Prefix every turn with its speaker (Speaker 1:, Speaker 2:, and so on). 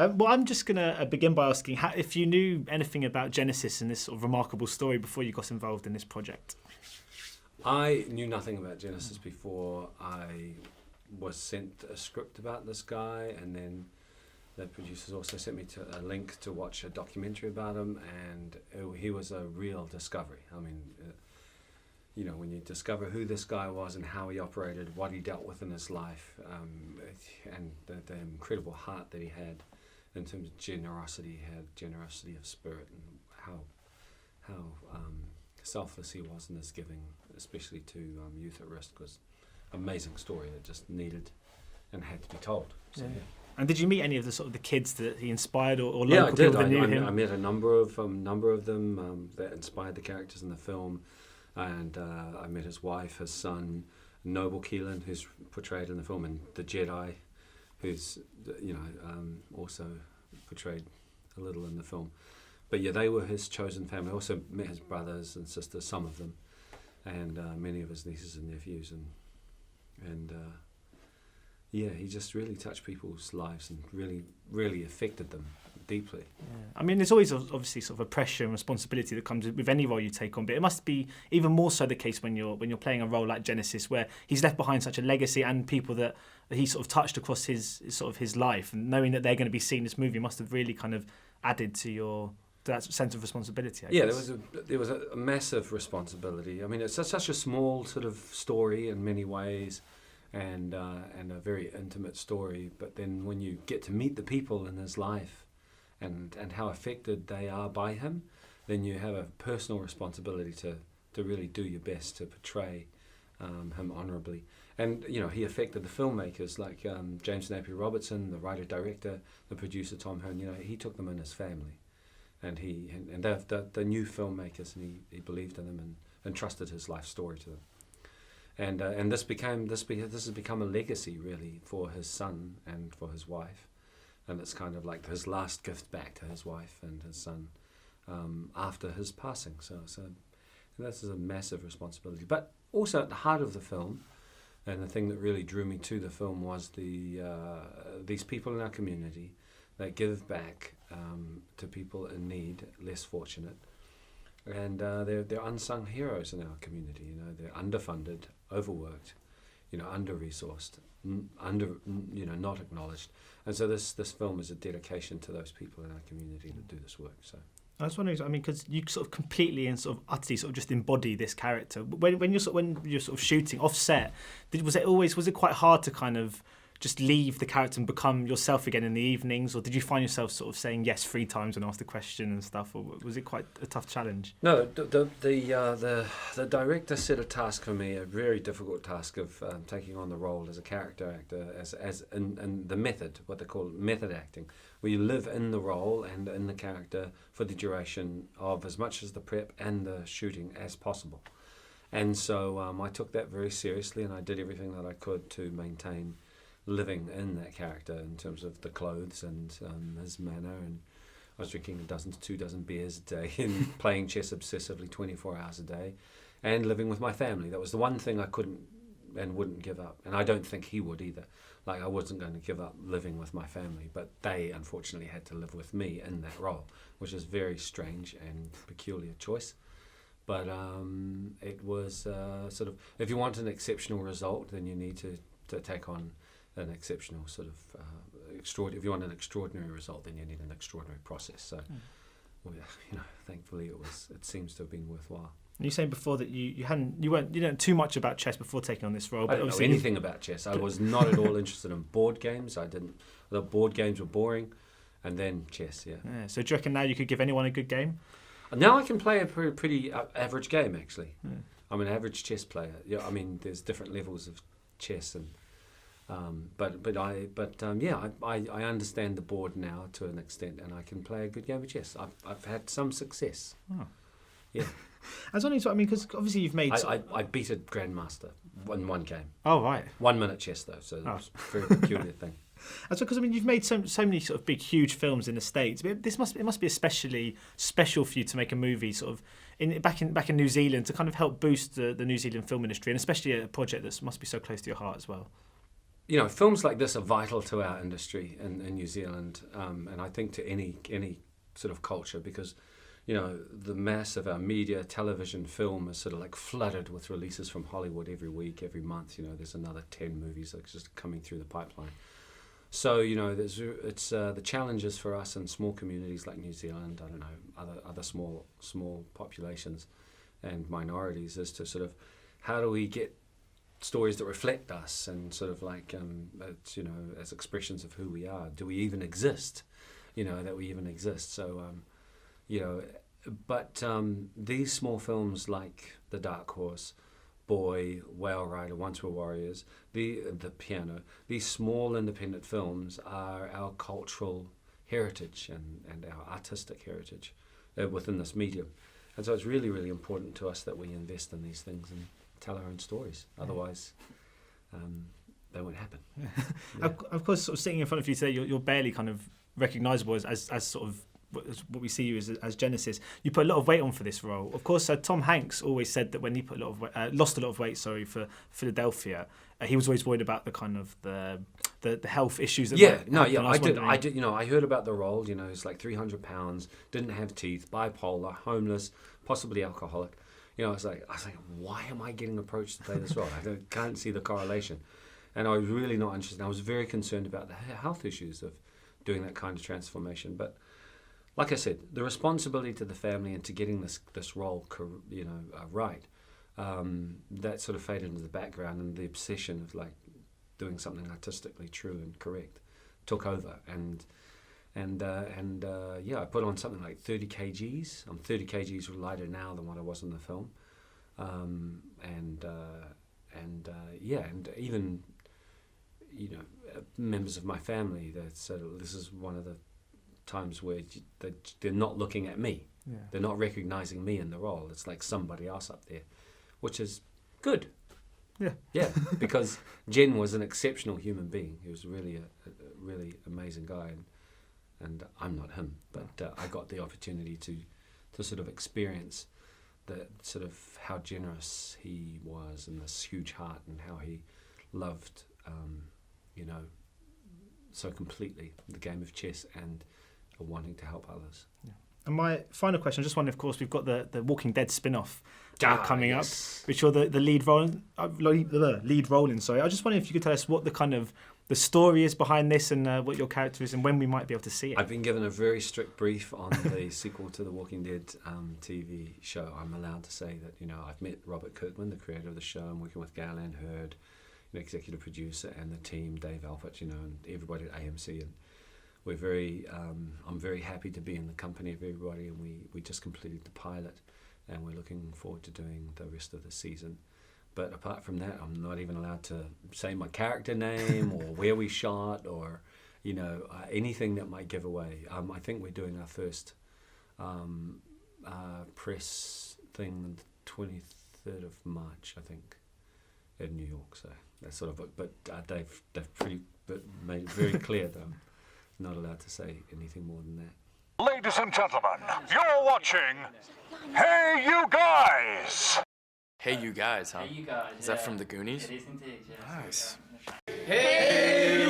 Speaker 1: Well, I'm just going to begin by asking if you knew anything about Genesis and this sort of remarkable story before you got involved in this project.
Speaker 2: I knew nothing about Genesis before I was sent a script about this guy, and then the producers also sent me to a link to watch a documentary about him, and he was a real discovery. I mean, when you discover who this guy was and how he operated, what he dealt with in his life, and the incredible heart that he had in terms of generosity, he had generosity of spirit, and how selfless he was in his giving, especially to youth at risk, was an amazing story that just needed and had to be told. So, yeah.
Speaker 1: And did you meet any of the kids that he inspired or local
Speaker 2: yeah, I did.
Speaker 1: people that knew him?
Speaker 2: I met a number of them that inspired the characters in the film, and I met his wife, his son, Noble Keelan, who's portrayed in the film, and the Jedi, who's also portrayed a little in the film. But yeah, they were his chosen family. I also met his brothers and sisters, some of them, and many of his nieces and nephews, and he just really touched people's lives and really, really affected them deeply.
Speaker 1: Yeah. I mean, there's always obviously sort of a pressure and responsibility that comes with any role you take on, but it must be even more so the case when you're playing a role like Genesis, where he's left behind such a legacy and people that he sort of touched across his life, and knowing that they're going to be seeing this movie must have really kind of added to that sense of responsibility, I guess.
Speaker 2: There was a massive responsibility. I mean, it's such a small sort of story in many ways, and a very intimate story. But then when you get to meet the people in his life, and how affected they are by him, then you have a personal responsibility to really do your best to portray him honourably. And he affected the filmmakers like James Napier Robertson, the writer-director, the producer Tom Hearn. He took them in his family. And they're new filmmakers, and he believed in them and entrusted his life story to them. And this has become a legacy really for his son and for his wife, and it's kind of like his last gift back to his wife and his son after his passing. So this is a massive responsibility. But also at the heart of the film, and the thing that really drew me to the film was these people in our community that give back to people in need, less fortunate, and they're unsung heroes in our community. They're underfunded, overworked, under-resourced, not acknowledged. And so this film is a dedication to those people in our community that do this work. So
Speaker 1: I was wondering, because you sort of completely and sort of utterly sort of just embody this character. When you're sort of shooting off set, was it quite hard to kind of just leave the character and become yourself again in the evenings, or did you find yourself sort of saying yes 3 times when asked a question and stuff, or was it quite a tough challenge?
Speaker 2: No, the director set a task for me, a very difficult task of taking on the role as a character actor, as in the method, what they call method acting, where you live in the role and in the character for the duration of as much as the prep and the shooting as possible. And so I took that very seriously, and I did everything that I could to maintain living in that character in terms of the clothes and his manner. And I was drinking 2 dozen beers a day and playing chess obsessively 24 hours a day and living with my family. That was the one thing I couldn't and wouldn't give up, and I don't think he would either. Like, I wasn't going to give up living with my family, but they unfortunately had to live with me in that role, which is a very strange and peculiar choice. But it was sort of, if you want an exceptional result, then you need to take on an exceptional sort of if you want an extraordinary result, then you need an extraordinary process. So, thankfully it seems to have been worthwhile.
Speaker 1: And you saying before that you weren't too much about chess before taking on this role.
Speaker 2: But I didn't know anything about chess. I was not at all interested in board games. The board games were boring, and then chess. Yeah.
Speaker 1: So do you reckon now you could give anyone a good game?
Speaker 2: Now I can play a pretty average game actually. Yeah. I'm an average chess player. Yeah, I mean there's different levels of chess and. I understand the board now to an extent, and I can play a good game of chess. I've had some success. Oh. Yeah.
Speaker 1: I was wondering, because obviously you've made...
Speaker 2: I beat a grandmaster in one game.
Speaker 1: Oh, right.
Speaker 2: 1 minute chess, though, so it's a very peculiar thing.
Speaker 1: That's because you've made so many sort of big, huge films in the States. But it must be especially special for you to make a movie sort of back in New Zealand to kind of help boost the New Zealand film industry, and especially a project that must be so close to your heart as well.
Speaker 2: you know, films like this are vital to our industry in New Zealand, and I think to any sort of culture, because, you know, the mass of our media, television, film is sort of like flooded with releases from Hollywood every week, every month. You know, there's another 10 movies that's just coming through the pipeline. So, you know, it's the challenges for us in small communities like New Zealand, I don't know, other small populations and minorities, is to sort of, how do we get stories that reflect us and sort of like, you know, as expressions of who we are. Do we even exist? You know, that we even exist. So, you know, but these small films like The Dark Horse, Boy, Whale Rider, Once Were Warriors, the Piano, these small independent films are our cultural heritage and our artistic heritage within this medium. And so it's really, really important to us that we invest in these things and tell our own stories. Otherwise, they won't happen.
Speaker 1: Yeah. Of course, sort of sitting in front of you today, you're barely kind of recognisable as sort of what we see you as Genesis. You put a lot of weight on for this role. Of course, Tom Hanks always said that when he put a lot of weight, lost a lot of weight, for Philadelphia, he was always worried about the kind of the health issues.
Speaker 2: I did. You know, I heard about the role. You know, he's like 300 pounds, didn't have teeth, bipolar, homeless, possibly alcoholic. You know, I was like, why am I getting approached to play this role? I can't see the correlation. And I was really not interested. I was very concerned about the health issues of doing that kind of transformation. But like I said, the responsibility to the family and to getting this role, you know, right, that sort of faded into the background, and the obsession of like doing something artistically true and correct took over. And I put on something like 30 kgs. I'm 30 kgs lighter now than what I was in the film. And even, you know, members of my family that said this is one of the times where they're not looking at me.
Speaker 1: Yeah.
Speaker 2: They're not recognizing me in the role. It's like somebody else up there, which is good. Yeah, because Jen was an exceptional human being. He was really a really amazing guy, and I'm not him, but I got the opportunity to sort of experience the sort of how generous he was and this huge heart, and how he loved, you know, so completely the game of chess and wanting to help others. Yeah.
Speaker 1: And my final question, I just wondering, of course, we've got the Walking Dead spin-off coming up, which you're the lead role in. Sorry, I just wondering if you could tell us what the kind of the story is behind this, and what your character is, and when we might be able to see it.
Speaker 2: I've been given a very strict brief on the sequel to the Walking Dead TV show. I'm allowed to say that, you know, I've met Robert Kirkman, the creator of the show. I'm working with Galen Hurd, an executive producer, and the team, Dave Alpert, you know, and everybody at AMC, and we're very, I'm very happy to be in the company of everybody, and we just completed the pilot, and we're looking forward to doing the rest of the season. But apart from that, I'm not even allowed to say my character name or where we shot, or, you know, anything that might give away. I think we're doing our first press thing the 23rd of March, I think, in New York. So that's sort of, but they've made it very clear that I'm not allowed to say anything more than that.
Speaker 3: Ladies and gentlemen, you're watching Hey You Guys!
Speaker 4: Hey You Guys, huh?
Speaker 5: Hey You Guys.
Speaker 4: Is that from the Goonies?
Speaker 5: It is indeed, yes.
Speaker 4: Nice.
Speaker 5: Hey You